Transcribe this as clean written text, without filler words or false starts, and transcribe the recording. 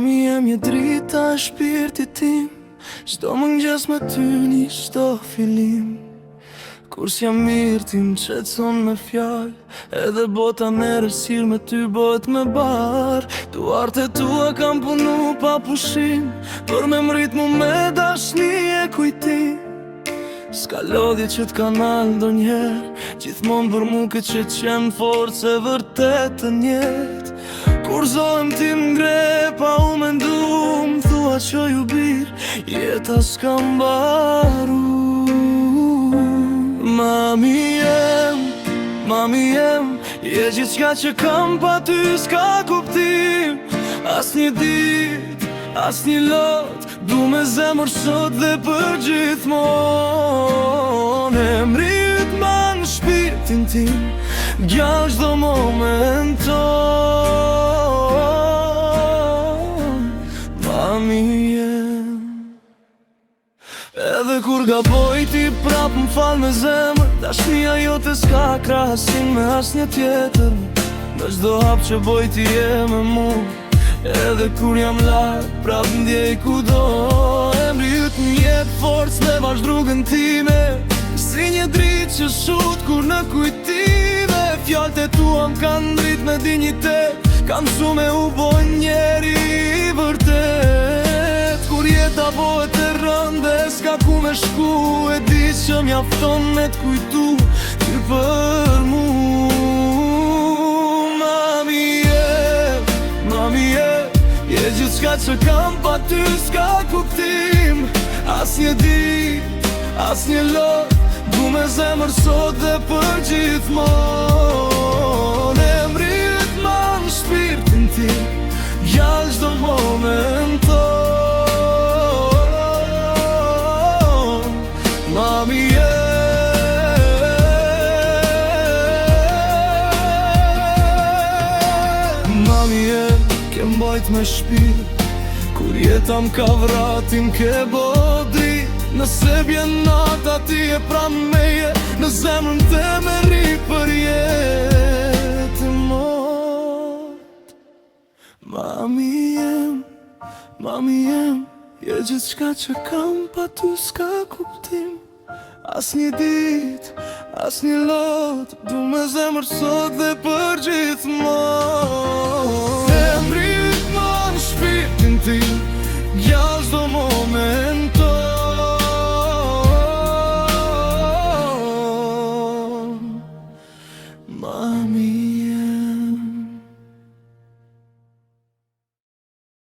Mami jem je drita e shpirtit tim, çdo mëngjes me ty një çdo fillim. Kur s'jam mirë ti m'qetson me fjallë, edhe bota në rësirë me ty bëhet me barë. Duart e tua kam punu pa pushim, për me mrit mu me dashni e kujtim. S'ka lodhje që t'kanal do njerë, gjithmon për mu këtë që qenë forcë e vërtet të njetë. Kur zohem ti m'ngre pa u mendu, m'thua që ju birë, jeta s'ka mbaru. Mami jem, je gjithçka që kam pa ty s'ka kuptim. As një dit, as një lot, du me zemër sot dhe për gjithmonë. Emri yt ma në shpirtin tim, gjall çdo moment ton. Mami jem. Edhe kur gaboj ti prap m'fal me zemër, dashnia jote s'ka krahasim me asnjë tjetër. Në çdo hap që boj ti je me mu, edhe kur jam larg prap ndjej kudo. Emri yt m'jep forcë me vazhd rrugën time, si një dritë që shut kur në kujtime. Fjallët e tua m'kan drit me dignitet, kam mësu me u boj njeri i vërtet. Kur jeta bëhet e rënde, s'ka ku me shku, e di që mjafton me t'kujtu ty për mu. Mami je gjithçka që kam pa ty s'ka kuptim. As një dit, as një lot, du me zemër sot dhe për gjithmonë. Emri yt ma në shpirtin tim, gjall çdo moment ton. Mami jem, ke mbajt me shpirt, kur jeta m'ka vrati m'ke bodri. Nëse bjen nata ti e pram meje, në zemrën te me ri për jetë mot. Mami jem, je gjithçka që kam pa ty s'ka kuptim. As një dit, as një lot, du me zemër sot dhe për gjithmonë. Emri yt ma në shpirtin tim, gjall çdo moment